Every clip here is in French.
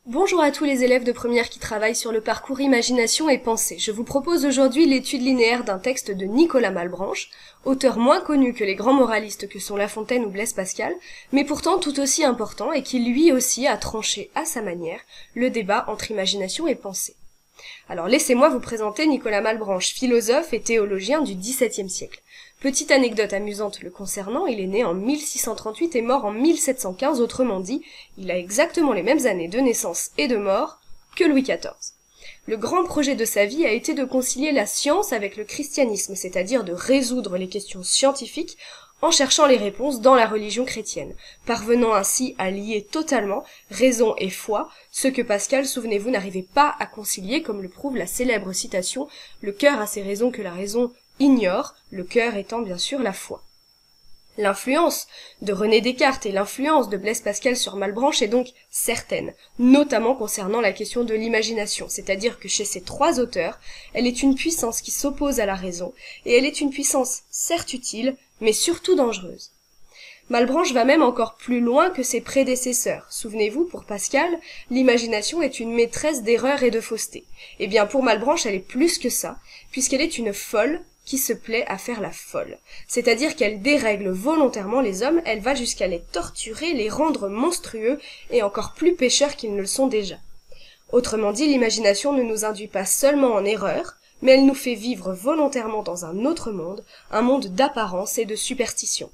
Bonjour à tous les élèves de première qui travaillent sur le parcours Imagination et Pensée. Je vous propose aujourd'hui l'étude linéaire d'un texte de Nicolas Malebranche, auteur moins connu que les grands moralistes que sont La Fontaine ou Blaise Pascal, mais pourtant tout aussi important et qui lui aussi a tranché à sa manière le débat entre imagination et pensée. Alors laissez-moi vous présenter Nicolas Malebranche, philosophe et théologien du XVIIe siècle. Petite anecdote amusante le concernant, il est né en 1638 et mort en 1715, autrement dit, il a exactement les mêmes années de naissance et de mort que Louis XIV. Le grand projet de sa vie a été de concilier la science avec le christianisme, c'est-à-dire de résoudre les questions scientifiques en cherchant les réponses dans la religion chrétienne, parvenant ainsi à lier totalement raison et foi, ce que Pascal, souvenez-vous, n'arrivait pas à concilier, comme le prouve la célèbre citation « Le cœur a ses raisons que la raison ignore », le cœur étant bien sûr la foi. L'influence de René Descartes et l'influence de Blaise Pascal sur Malebranche est donc certaine, notamment concernant la question de l'imagination, c'est-à-dire que chez ces trois auteurs, elle est une puissance qui s'oppose à la raison, et elle est une puissance certes utile, mais surtout dangereuse. Malebranche va même encore plus loin que ses prédécesseurs. Souvenez-vous, pour Pascal, l'imagination est une maîtresse d'erreur et de fausseté. Eh bien, pour Malebranche, elle est plus que ça, puisqu'elle est une folle qui se plaît à faire la folle. C'est-à-dire qu'elle dérègle volontairement les hommes, elle va jusqu'à les torturer, les rendre monstrueux et encore plus pécheurs qu'ils ne le sont déjà. Autrement dit, l'imagination ne nous induit pas seulement en erreur, mais elle nous fait vivre volontairement dans un autre monde, un monde d'apparence et de superstition.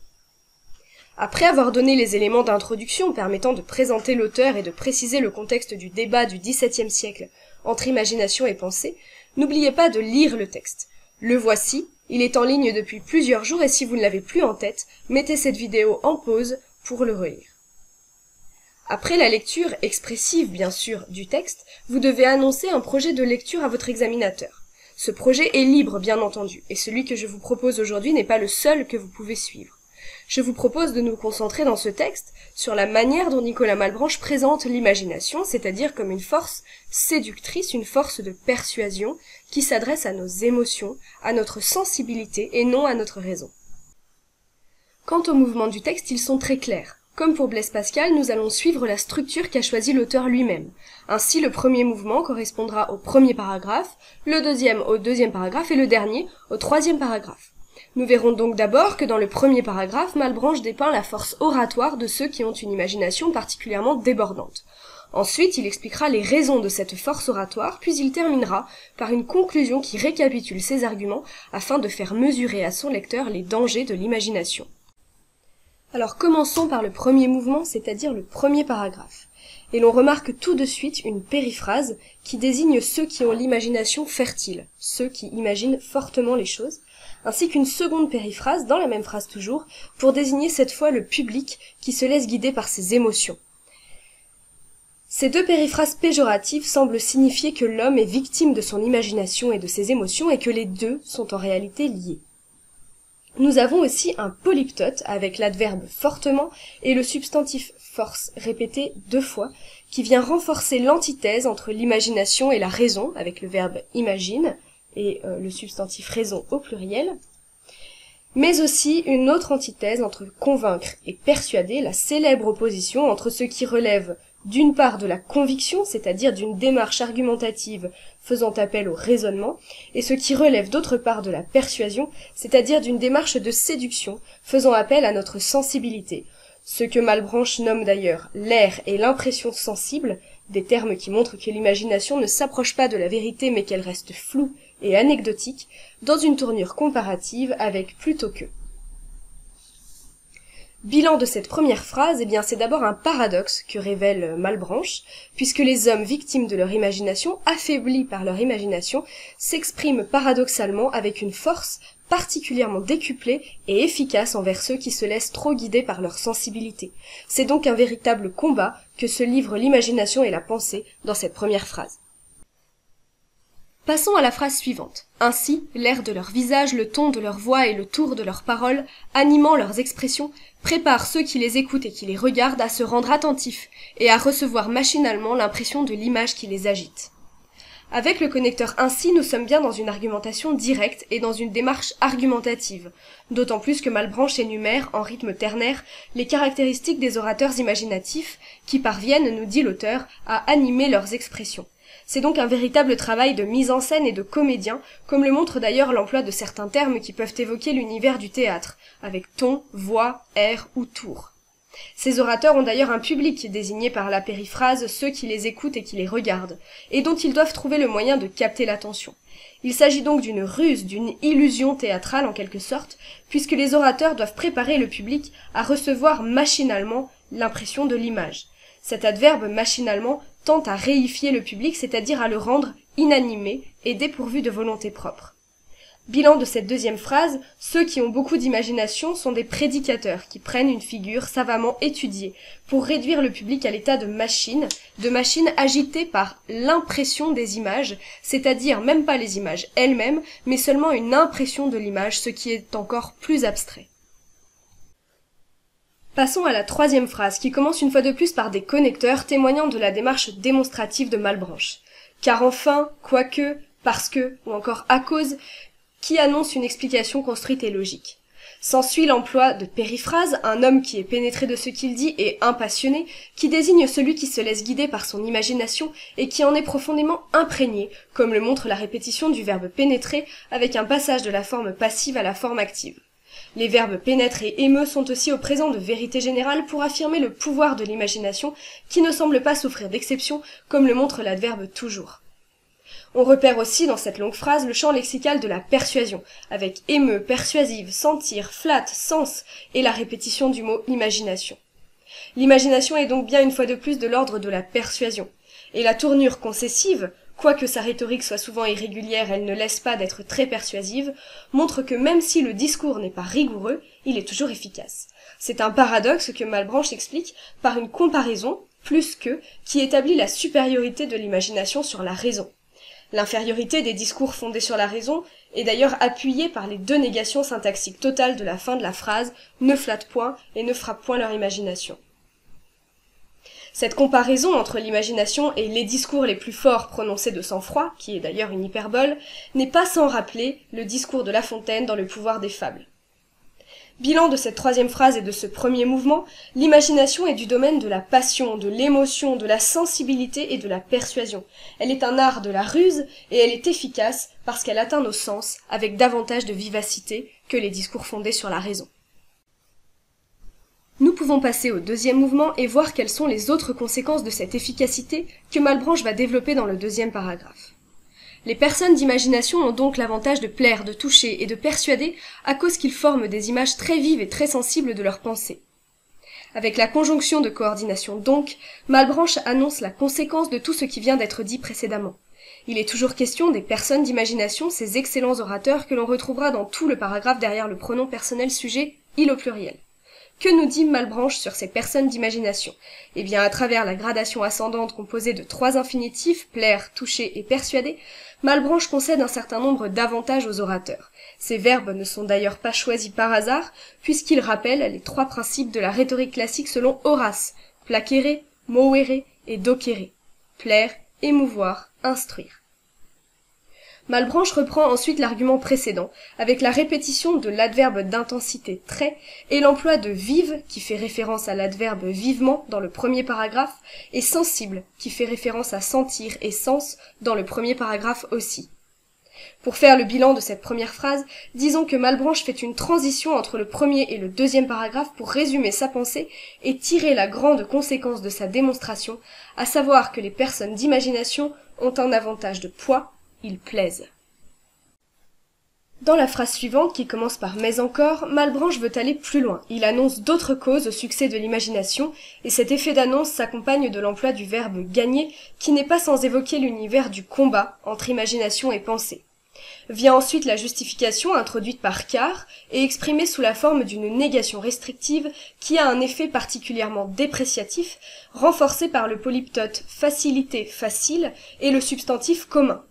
Après avoir donné les éléments d'introduction permettant de présenter l'auteur et de préciser le contexte du débat du XVIIe siècle entre imagination et pensée, n'oubliez pas de lire le texte. Le voici, il est en ligne depuis plusieurs jours et si vous ne l'avez plus en tête, mettez cette vidéo en pause pour le relire. Après la lecture expressive, bien sûr, du texte, vous devez annoncer un projet de lecture à votre examinateur. Ce projet est libre, bien entendu, et celui que je vous propose aujourd'hui n'est pas le seul que vous pouvez suivre. Je vous propose de nous concentrer dans ce texte sur la manière dont Nicolas Malebranche présente l'imagination, c'est-à-dire comme une force séductrice, une force de persuasion qui s'adresse à nos émotions, à notre sensibilité et non à notre raison. Quant aux mouvements du texte, ils sont très clairs. Comme pour Blaise Pascal, nous allons suivre la structure qu'a choisie l'auteur lui-même. Ainsi, le premier mouvement correspondra au premier paragraphe, le deuxième au deuxième paragraphe et le dernier au troisième paragraphe. Nous verrons donc d'abord que dans le premier paragraphe, Malebranche dépeint la force oratoire de ceux qui ont une imagination particulièrement débordante. Ensuite, il expliquera les raisons de cette force oratoire, puis il terminera par une conclusion qui récapitule ses arguments afin de faire mesurer à son lecteur les dangers de l'imagination. Alors commençons par le premier mouvement, c'est-à-dire le premier paragraphe. Et l'on remarque tout de suite une périphrase qui désigne ceux qui ont l'imagination fertile, ceux qui imaginent fortement les choses, ainsi qu'une seconde périphrase, dans la même phrase toujours, pour désigner cette fois le public qui se laisse guider par ses émotions. Ces deux périphrases péjoratives semblent signifier que l'homme est victime de son imagination et de ses émotions et que les deux sont en réalité liés. Nous avons aussi un polyptote avec l'adverbe fortement et le substantif force répété 2 fois qui vient renforcer l'antithèse entre l'imagination et la raison avec le verbe imagine et le substantif raison au pluriel, mais aussi une autre antithèse entre convaincre et persuader, la célèbre opposition entre ce qui relève d'une part de la conviction, c'est-à-dire d'une démarche argumentative faisant appel au raisonnement, et ce qui relève d'autre part de la persuasion, c'est-à-dire d'une démarche de séduction faisant appel à notre sensibilité, ce que Malebranche nomme d'ailleurs l'air et l'impression sensible, des termes qui montrent que l'imagination ne s'approche pas de la vérité mais qu'elle reste floue et anecdotique, dans une tournure comparative avec plutôt que. Bilan de cette première phrase, eh bien c'est d'abord un paradoxe que révèle Malebranche, puisque les hommes victimes de leur imagination, affaiblis par leur imagination, s'expriment paradoxalement avec une force particulièrement décuplée et efficace envers ceux qui se laissent trop guider par leur sensibilité. C'est donc un véritable combat que se livrent l'imagination et la pensée dans cette première phrase. Passons à la phrase suivante. Ainsi, l'air de leur visage, le ton de leur voix et le tour de leurs paroles, animant leurs expressions, préparent ceux qui les écoutent et qui les regardent à se rendre attentifs et à recevoir machinalement l'impression de l'image qui les agite. Avec le connecteur ainsi, nous sommes bien dans une argumentation directe et dans une démarche argumentative, d'autant plus que Malebranche énumère, en rythme ternaire, les caractéristiques des orateurs imaginatifs qui parviennent, nous dit l'auteur, à animer leurs expressions. C'est donc un véritable travail de mise en scène et de comédien, comme le montre d'ailleurs l'emploi de certains termes qui peuvent évoquer l'univers du théâtre, avec ton, voix, air ou tour. Ces orateurs ont d'ailleurs un public désigné par la périphrase ceux qui les écoutent et qui les regardent, et dont ils doivent trouver le moyen de capter l'attention. Il s'agit donc d'une ruse, d'une illusion théâtrale en quelque sorte, puisque les orateurs doivent préparer le public à recevoir machinalement l'impression de l'image. Cet adverbe machinalement tend à réifier le public, c'est-à-dire à le rendre inanimé et dépourvu de volonté propre. Bilan de cette deuxième phrase, ceux qui ont beaucoup d'imagination sont des prédicateurs qui prennent une figure savamment étudiée pour réduire le public à l'état de machine agitée par l'impression des images, c'est-à-dire même pas les images elles-mêmes, mais seulement une impression de l'image, ce qui est encore plus abstrait. Passons à la troisième phrase, qui commence une fois de plus par des connecteurs témoignant de la démarche démonstrative de Malebranche. Car enfin, quoique, parce que, ou encore à cause, qui annonce une explication construite et logique. S'ensuit l'emploi de périphrase, un homme qui est pénétré de ce qu'il dit et impassionné, qui désigne celui qui se laisse guider par son imagination et qui en est profondément imprégné, comme le montre la répétition du verbe pénétrer avec un passage de la forme passive à la forme active. Les verbes pénètre et émeut sont aussi au présent de vérité générale pour affirmer le pouvoir de l'imagination qui ne semble pas souffrir d'exception, comme le montre l'adverbe toujours. On repère aussi dans cette longue phrase le champ lexical de la persuasion, avec émeu, persuasive, sentir, flatte, sens, et la répétition du mot imagination. L'imagination est donc bien une fois de plus de l'ordre de la persuasion, et la tournure concessive, quoique sa rhétorique soit souvent irrégulière, elle ne laisse pas d'être très persuasive, montre que même si le discours n'est pas rigoureux, il est toujours efficace. C'est un paradoxe que Malebranche explique par une comparaison, plus que, qui établit la supériorité de l'imagination sur la raison. L'infériorité des discours fondés sur la raison est d'ailleurs appuyée par les deux négations syntaxiques totales de la fin de la phrase « ne flatte point » et « ne frappe point leur imagination ». Cette comparaison entre l'imagination et les discours les plus forts prononcés de sang-froid, qui est d'ailleurs une hyperbole, n'est pas sans rappeler le discours de La Fontaine dans Le pouvoir des fables. Bilan de cette troisième phrase et de ce premier mouvement, l'imagination est du domaine de la passion, de l'émotion, de la sensibilité et de la persuasion. Elle est un art de la ruse et elle est efficace parce qu'elle atteint nos sens avec davantage de vivacité que les discours fondés sur la raison. Nous pouvons passer au deuxième mouvement et voir quelles sont les autres conséquences de cette efficacité que Malebranche va développer dans le deuxième paragraphe. Les personnes d'imagination ont donc l'avantage de plaire, de toucher et de persuader à cause qu'ils forment des images très vives et très sensibles de leurs pensées. Avec la conjonction de coordination donc, Malebranche annonce la conséquence de tout ce qui vient d'être dit précédemment. Il est toujours question des personnes d'imagination, ces excellents orateurs que l'on retrouvera dans tout le paragraphe derrière le pronom personnel sujet, il au pluriel. Que nous dit Malebranche sur ces personnes d'imagination? Eh bien, à travers la gradation ascendante composée de trois infinitifs, plaire, toucher et persuader, Malebranche concède un certain nombre d'avantages aux orateurs. Ces verbes ne sont d'ailleurs pas choisis par hasard, puisqu'ils rappellent les trois principes de la rhétorique classique selon Horace, placere, movere et docere, plaire, émouvoir, instruire. Malebranche reprend ensuite l'argument précédent, avec la répétition de l'adverbe d'intensité très et l'emploi de vive, qui fait référence à l'adverbe vivement dans le premier paragraphe, et sensible, qui fait référence à sentir et sens dans le premier paragraphe aussi. Pour faire le bilan de cette première phrase, disons que Malebranche fait une transition entre le premier et le deuxième paragraphe pour résumer sa pensée et tirer la grande conséquence de sa démonstration, à savoir que les personnes d'imagination ont un avantage de poids, ils plaisent. Dans la phrase suivante, qui commence par « mais encore », Malebranche veut aller plus loin. Il annonce d'autres causes au succès de l'imagination, et cet effet d'annonce s'accompagne de l'emploi du verbe « gagner », qui n'est pas sans évoquer l'univers du combat entre imagination et pensée. Vient ensuite la justification introduite par Car et exprimée sous la forme d'une négation restrictive qui a un effet particulièrement dépréciatif, renforcé par le polyptote « facilité, facile » et le substantif « commun ».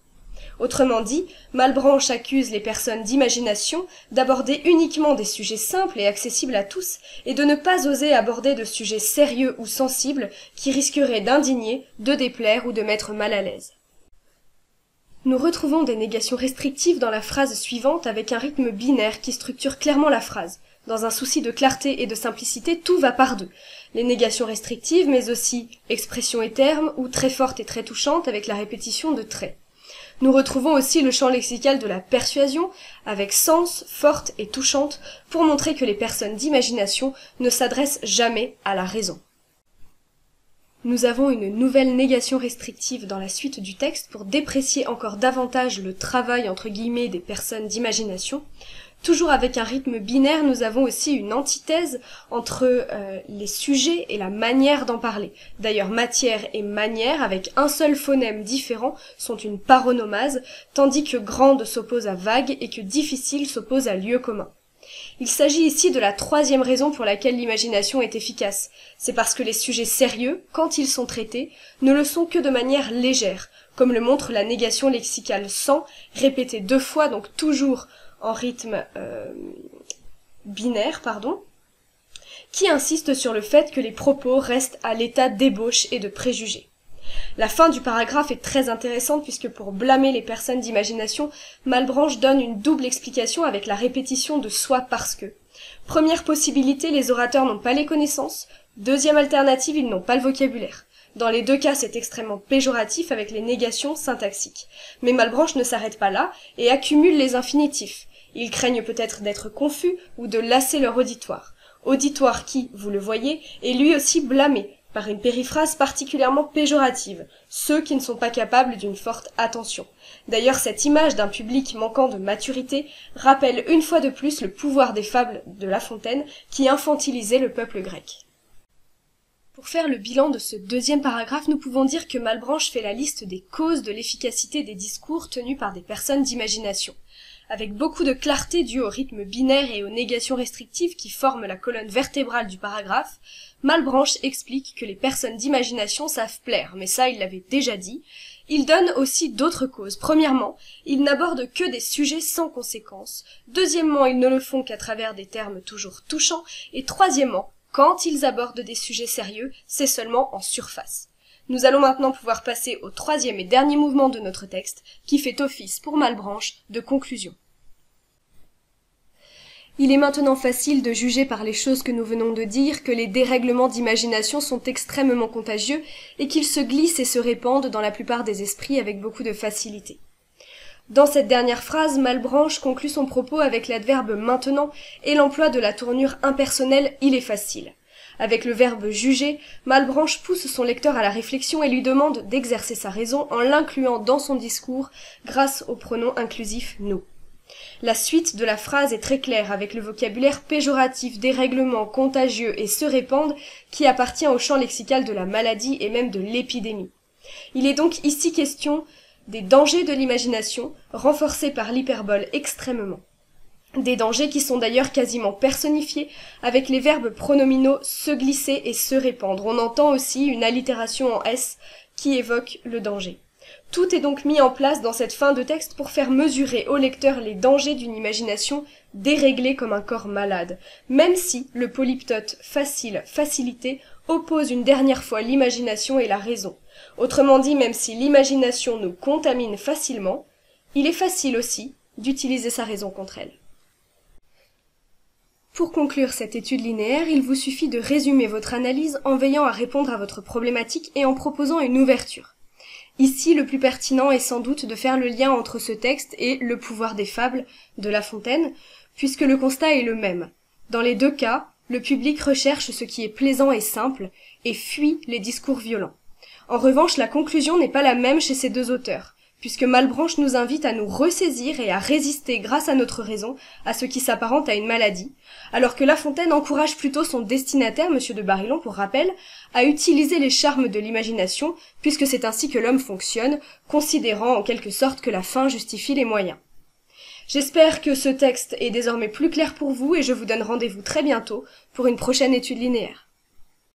Autrement dit, Malebranche accuse les personnes d'imagination d'aborder uniquement des sujets simples et accessibles à tous, et de ne pas oser aborder de sujets sérieux ou sensibles qui risqueraient d'indigner, de déplaire ou de mettre mal à l'aise. Nous retrouvons des négations restrictives dans la phrase suivante avec un rythme binaire qui structure clairement la phrase. Dans un souci de clarté et de simplicité, tout va par deux. Les négations restrictives, mais aussi expressions et termes, ou très fortes et très touchantes avec la répétition de traits. Nous retrouvons aussi le champ lexical de la persuasion, avec sens, forte et touchante, pour montrer que les personnes d'imagination ne s'adressent jamais à la raison. Nous avons une nouvelle négation restrictive dans la suite du texte pour déprécier encore davantage le travail entre guillemets des personnes d'imagination. Toujours avec un rythme binaire, nous avons aussi une antithèse entre les sujets et la manière d'en parler. D'ailleurs, matière et manière, avec un seul phonème différent, sont une paronomase, tandis que grande s'oppose à vague et que difficile s'oppose à lieu commun. Il s'agit ici de la troisième raison pour laquelle l'imagination est efficace. C'est parce que les sujets sérieux, quand ils sont traités, ne le sont que de manière légère, comme le montre la négation lexicale sans, répétée 2 fois, donc toujours en rythme binaire, qui insiste sur le fait que les propos restent à l'état d'ébauche et de préjugés. La fin du paragraphe est très intéressante puisque pour blâmer les personnes d'imagination, Malebranche donne une double explication avec la répétition de soit parce que. Première possibilité, les orateurs n'ont pas les connaissances. Deuxième alternative, ils n'ont pas le vocabulaire. Dans les deux cas, c'est extrêmement péjoratif avec les négations syntaxiques. Mais Malebranche ne s'arrête pas là et accumule les infinitifs. Ils craignent peut-être d'être confus ou de lasser leur auditoire. Auditoire qui, vous le voyez, est lui aussi blâmé par une périphrase particulièrement péjorative, ceux qui ne sont pas capables d'une forte attention. D'ailleurs, cette image d'un public manquant de maturité rappelle une fois de plus le pouvoir des fables de La Fontaine qui infantilisaient le peuple grec. Pour faire le bilan de ce deuxième paragraphe, nous pouvons dire que Malebranche fait la liste des causes de l'efficacité des discours tenus par des personnes d'imagination. Avec beaucoup de clarté due au rythme binaire et aux négations restrictives qui forment la colonne vertébrale du paragraphe, Malebranche explique que les personnes d'imagination savent plaire, mais ça il l'avait déjà dit. Il donne aussi d'autres causes. Premièrement, ils n'abordent que des sujets sans conséquence. Deuxièmement, ils ne le font qu'à travers des termes toujours touchants. Et troisièmement, quand ils abordent des sujets sérieux, c'est seulement en surface. Nous allons maintenant pouvoir passer au troisième et dernier mouvement de notre texte, qui fait office pour Malebranche de conclusion. Il est maintenant facile de juger par les choses que nous venons de dire que les dérèglements d'imagination sont extrêmement contagieux et qu'ils se glissent et se répandent dans la plupart des esprits avec beaucoup de facilité. Dans cette dernière phrase, Malebranche conclut son propos avec l'adverbe maintenant et l'emploi de la tournure impersonnelle « il est facile ». Avec le verbe juger, Malebranche pousse son lecteur à la réflexion et lui demande d'exercer sa raison en l'incluant dans son discours grâce au pronom inclusif nous. La suite de la phrase est très claire avec le vocabulaire péjoratif, dérèglement, contagieux et se répandre qui appartient au champ lexical de la maladie et même de l'épidémie. Il est donc ici question des dangers de l'imagination renforcés par l'hyperbole extrêmement. Des dangers qui sont d'ailleurs quasiment personnifiés avec les verbes pronominaux se glisser et se répandre. On entend aussi une allitération en S qui évoque le danger. Tout est donc mis en place dans cette fin de texte pour faire mesurer au lecteur les dangers d'une imagination déréglée comme un corps malade, même si le polyptote facile, facilité oppose une dernière fois l'imagination et la raison. Autrement dit, même si l'imagination nous contamine facilement, il est facile aussi d'utiliser sa raison contre elle. Pour conclure cette étude linéaire, il vous suffit de résumer votre analyse en veillant à répondre à votre problématique et en proposant une ouverture. Ici, le plus pertinent est sans doute de faire le lien entre ce texte et Le pouvoir des fables de La Fontaine, puisque le constat est le même. Dans les deux cas, le public recherche ce qui est plaisant et simple et fuit les discours violents. En revanche, la conclusion n'est pas la même chez ces deux auteurs, puisque Malebranche nous invite à nous ressaisir et à résister grâce à notre raison à ce qui s'apparente à une maladie, alors que La Fontaine encourage plutôt son destinataire, Monsieur de Barillon pour rappel, à utiliser les charmes de l'imagination, puisque c'est ainsi que l'homme fonctionne, considérant en quelque sorte que la fin justifie les moyens. J'espère que ce texte est désormais plus clair pour vous et je vous donne rendez-vous très bientôt pour une prochaine étude linéaire.